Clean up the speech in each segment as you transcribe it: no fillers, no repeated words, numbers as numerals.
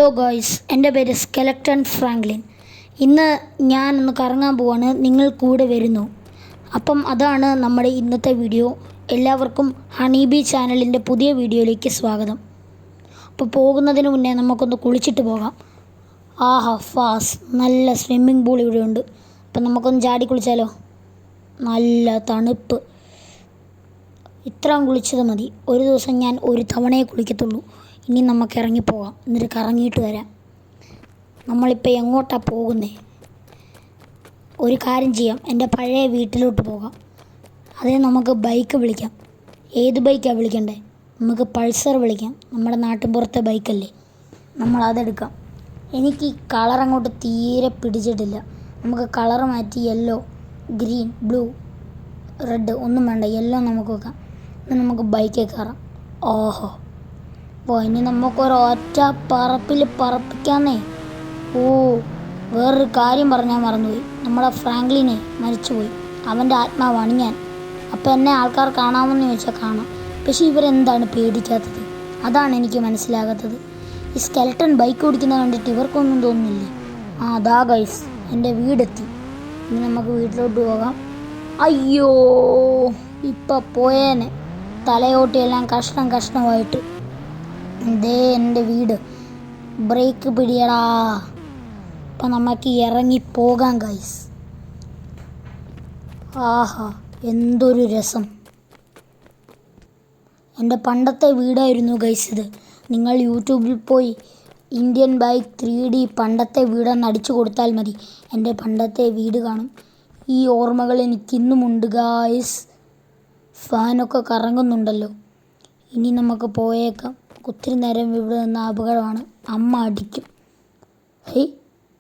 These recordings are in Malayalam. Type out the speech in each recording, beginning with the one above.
ഹലോ ഗോയ്സ്, എൻ്റെ പേര് സ്കെലക്ടൺ ഫ്രാങ്ക്ലിൻ. ഇന്ന് ഞാനൊന്ന് കറങ്ങാൻ പോവാണ്. നിങ്ങൾ കൂടെ വരുന്നു? അപ്പം അതാണ് നമ്മുടെ ഇന്നത്തെ വീഡിയോ. എല്ലാവർക്കും ഹണി ബീ ചാനലിൻ്റെ പുതിയ വീഡിയോയിലേക്ക് സ്വാഗതം. അപ്പോൾ പോകുന്നതിന് മുന്നേ നമുക്കൊന്ന് കുളിച്ചിട്ട് പോകാം. ആഹാ ഫാസ്, നല്ല സ്വിമ്മിംഗ് പൂൾ ഇവിടെ ഉണ്ട്. അപ്പം നമുക്കൊന്ന് ചാടി കുളിച്ചാലോ? നല്ല തണുപ്പ്. ഇത്രയും കുളിച്ചത് മതി. ഒരു ദിവസം ഞാൻ ഒരു തവണയെ കുളിക്കത്തുള്ളൂ. ഇനി നമുക്ക് ഇറങ്ങിപ്പോകാം, എന്നിട്ട് കറങ്ങിയിട്ട് വരാം. നമ്മളിപ്പോൾ എങ്ങോട്ടാണ് പോകുന്നത്? ഒരു കാര്യം ചെയ്യാം, എൻ്റെ പഴയ വീട്ടിലോട്ട് പോകാം. അതേ നമുക്ക് ബൈക്ക് വിളിക്കാം. ഏത് ബൈക്കാണ് വിളിക്കണ്ടേ? നമുക്ക് പൾസർ വിളിക്കാം. നമ്മുടെ നാട്ടിൻപുറത്തെ ബൈക്കല്ലേ, നമ്മളതെടുക്കാം. എനിക്ക് ഈ കളർ അങ്ങോട്ട് തീരെ പിടിച്ചിട്ടില്ല. നമുക്ക് കളർ മാറ്റി യെല്ലോ, ഗ്രീൻ, ബ്ലൂ, റെഡ് ഒന്നും വേണ്ട, യെല്ലോ നമുക്ക് വെക്കാം. ഇനി നമുക്ക് ബൈക്കിൽ കയറാം. ഓഹോ, അപ്പോൾ ഇനി നമുക്കൊരൊറ്റ പറപ്പിൽ പറപ്പിക്കാന്നേ. വേറൊരു കാര്യം പറഞ്ഞാൽ മറന്നുപോയി. നമ്മുടെ ഫ്രാങ്ക്ലിനെ മരിച്ചുപോയി. അവൻ്റെ ആത്മാവാണ് ഞാൻ. അപ്പോൾ എന്നെ ആൾക്കാർ കാണാമെന്ന് ചോദിച്ചാൽ കാണാം. പക്ഷേ ഇവരെന്താണ് പേടിക്കാത്തത്? അതാണ് എനിക്ക് മനസ്സിലാകാത്തത്. ഈ സ്കെലട്ടൺ ബൈക്ക് ഓടിക്കുന്നത് കണ്ടിട്ട് ഇവർക്കൊന്നും തോന്നുന്നില്ലേ? അതാ ഗൈസ്, എൻ്റെ വീടെത്തി. ഇനി നമുക്ക് വീട്ടിലോട്ട് പോകാം. അയ്യോ, ഇപ്പം പോയേനെ. തലയോട്ടിയെല്ലാം കഷ്ണം കഷ്ണമായിട്ട്. ഇതേ എൻ്റെ വീട്. ബ്രേക്ക് പിടിയടാ. അപ്പം നമുക്ക് ഇറങ്ങിപ്പോകാം ഗൈസ്. ആഹാ, എന്തൊരു രസം. എൻ്റെ പണ്ടത്തെ വീടായിരുന്നു ഗൈസ് ഇത്. നിങ്ങൾ യൂട്യൂബിൽ പോയി ഇന്ത്യൻ ബൈക്ക് 3D പണ്ടത്തെ വീടെന്ന് അടിച്ചു കൊടുത്താൽ മതി. എൻ്റെ പണ്ടത്തെ വീട് കാണും. ഈ ഓർമ്മകൾ എനിക്കിന്നുമുണ്ട് ഗൈസ്. ഫാനൊക്കെ കറങ്ങുന്നുണ്ടല്ലോ. ഇനി നമുക്ക് പോയേക്കാം. ഒത്തിരി നേരം ഇവിടെ നിന്ന് അപകടമാണ്. അമ്മ അടിക്കും.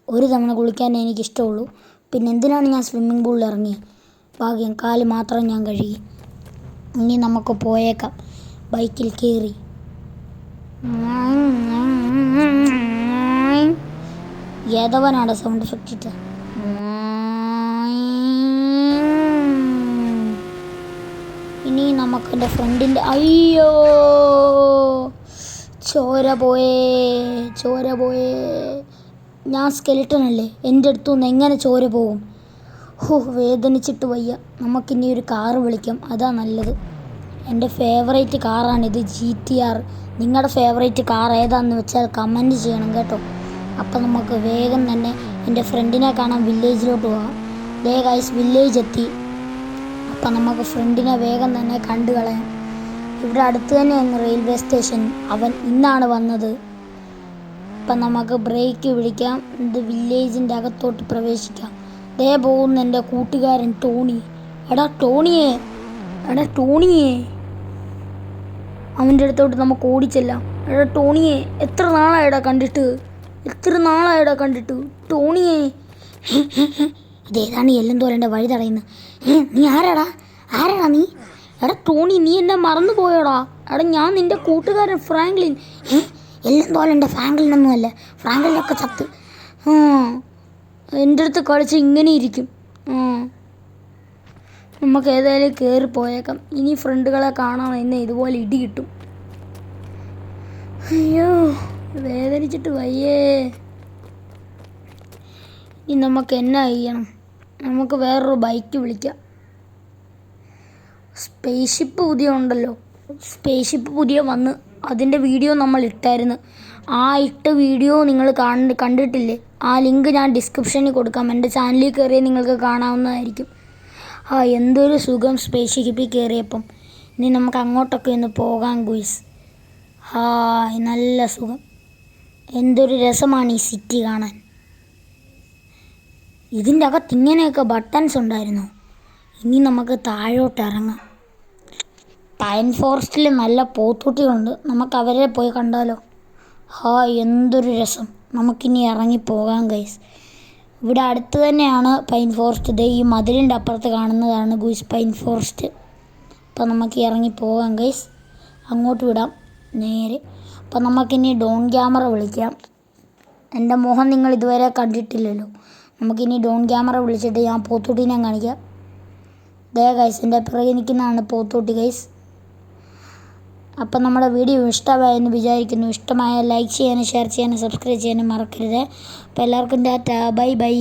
ഒരു തവണ കുളിക്കാൻ എനിക്കിഷ്ടമുള്ളൂ. പിന്നെ എന്തിനാണ് ഞാൻ സ്വിമ്മിംഗ് പൂളിൽ ഇറങ്ങി? ഭാഗ്യം, കാല് മാത്രം ഞാൻ കഴുകി. ഇനി നമുക്ക് പോയേക്കാം. ബൈക്കിൽ കയറി. ഏതവനാണ് സൗണ്ട് എഫക്റ്റ് ഇട്ട്? ഇനി നമുക്ക് എൻ്റെ ഫ്രണ്ടിൻ്റെ അയ്യോ, ചോര പോയേ. ഞാൻ സ്കെലിട്ടൺ അല്ലേ, എൻ്റെ അടുത്തുനിന്ന് എങ്ങനെ ചോര പോകും? വേദനിച്ചിട്ട് വയ്യ. നമുക്കിനി ഒരു കാറ് വിളിക്കാം, അതാ നല്ലത്. എൻ്റെ ഫേവറേറ്റ് കാറാണിത്, GTR. നിങ്ങളുടെ ഫേവറേറ്റ് കാർ ഏതാണെന്ന് വെച്ചാൽ കമൻറ്റ് ചെയ്യണം കേട്ടോ. അപ്പം നമുക്ക് വേഗം തന്നെ എൻ്റെ ഫ്രണ്ടിനെ കാണാൻ വില്ലേജിലോട്ട് പോകാം. ഗൈസ്, വില്ലേജ് എത്തി. അപ്പം നമുക്ക് ഫ്രണ്ടിനെ വേഗം തന്നെ കണ്ടു കളയാം. ഇവിടെ അടുത്ത് തന്നെയാണ് റെയിൽവേ സ്റ്റേഷൻ. അവൻ ഇന്നാണ് വന്നത്. അപ്പം നമുക്ക് ബ്രേക്ക് പിടിക്കാം. ഇത് വില്ലേജിൻ്റെ അകത്തോട്ട് പ്രവേശിക്കാം. പോകുന്ന എൻ്റെ കൂട്ടുകാരൻ ടോണി. എടാ ടോണിയേ, അവൻ്റെ അടുത്തോട്ട് നമുക്ക് ഓടിച്ചെല്ലാം. എടാ ടോണിയെ, എത്ര നാളായിടാ കണ്ടിട്ട് ടോണിയെ. ഇതേതാണ് എല്ലാം തോരൻ്റെ വഴി തടയുന്നത്. നീ ആരാടാ നീ? എടാ ടോണി, നീ എന്നെ മറന്നു പോയോടാ? എടാ, ഞാൻ നിൻ്റെ കൂട്ടുകാരൻ ഫ്രാങ്ക്ലിൻ. എല്ലാം തോലൻ്റെ ഫ്രാങ്ക്ലിനൊന്നുമല്ല, ഫ്രാങ്ക്ലിനൊക്കെ ചത്ത്. എൻ്റെ അടുത്ത് കളിച്ച് ഇങ്ങനെ ഇരിക്കും. നമുക്ക് ഏതായാലും കയറി പോയേക്കാം. ഇനി ഫ്രണ്ടുകളെ കാണാൻ എന്നെ ഇതുപോലെ ഇടി കിട്ടും. അയ്യോ, വേദനിച്ചിട്ട് വയ്യേ. ഇനി നമുക്ക് എന്നാ ചെയ്യണം? നമുക്ക് വേറൊരു ബൈക്ക് വിളിക്കാം. സ്പേസ്ഷിപ്പ് പുതിയ വന്ന് അതിൻ്റെ വീഡിയോ നമ്മൾ ഇട്ടായിരുന്നു. ഇട്ട വീഡിയോ നിങ്ങൾ കണ്ടിട്ടില്ലേ? ആ ലിങ്ക് ഞാൻ ഡിസ്ക്രിപ്ഷനിൽ കൊടുക്കാം. എൻ്റെ ചാനലിൽ കയറിയാൽ നിങ്ങൾക്ക് കാണാവുന്നതായിരിക്കും. എന്തൊരു സുഖം സ്പേസ്ഷിപ്പിൽ കയറിയപ്പം. ഇനി നമുക്ക് അങ്ങോട്ടൊക്കെ ഒന്ന് പോകാം ഗുയ്സ്. നല്ല സുഖം. എന്തൊരു രസമാണ് ഈ സിറ്റി കാണാൻ. ഇതിൻ്റെ അകത്ത് ഇങ്ങനെയൊക്കെ ബട്ടൺസ് ഉണ്ടായിരുന്നു. ഇനി നമുക്ക് താഴോട്ട് ഇറങ്ങാം. പൈൻ ഫോറസ്റ്റിൽ നല്ല പോത്തൂട്ടികളുണ്ട്. നമുക്ക് അവരെ പോയി കണ്ടാലോ? എന്തൊരു രസം. നമുക്കിനി ഇറങ്ങിപ്പോകാം ഗൈസ്. ഇവിടെ അടുത്ത് തന്നെയാണ് പൈൻ ഫോറസ്റ്റ്. ഈ മതിലിൻ്റെ അപ്പുറത്ത് കാണുന്നതാണ് ഗുയ്സ് പൈൻ ഫോറസ്റ്റ്. അപ്പം നമുക്ക് ഇറങ്ങിപ്പോകാം ഗൈസ്. അങ്ങോട്ട് വിടാം നേരെ. അപ്പം നമുക്കിനി ഡോൺ ക്യാമറ വിളിക്കാം. എൻ്റെ മുഖം നിങ്ങൾ ഇതുവരെ കണ്ടിട്ടില്ലല്ലോ. നമുക്കിനി ഡോൺ ക്യാമറ വിളിച്ചിട്ട് ഞാൻ പോത്തൂട്ടീനെ കാണിക്കാം. ഗൈസ്, എൻ്റെ പിറകെ നിൽക്കുന്നതാണ് പോത്തൂട്ടി ഗൈസ്. അപ്പം നമ്മുടെ വീഡിയോ ഇഷ്ടമായെന്ന് വിചാരിക്കുന്നു. ഇഷ്ടമായ ലൈക്ക് ചെയ്യാനും ഷെയർ ചെയ്യാനും സബ്സ്ക്രൈബ് ചെയ്യാനും മറക്കരുത്. അപ്പോൾ എല്ലാവർക്കും ടാറ്റാ, ബൈ ബൈ.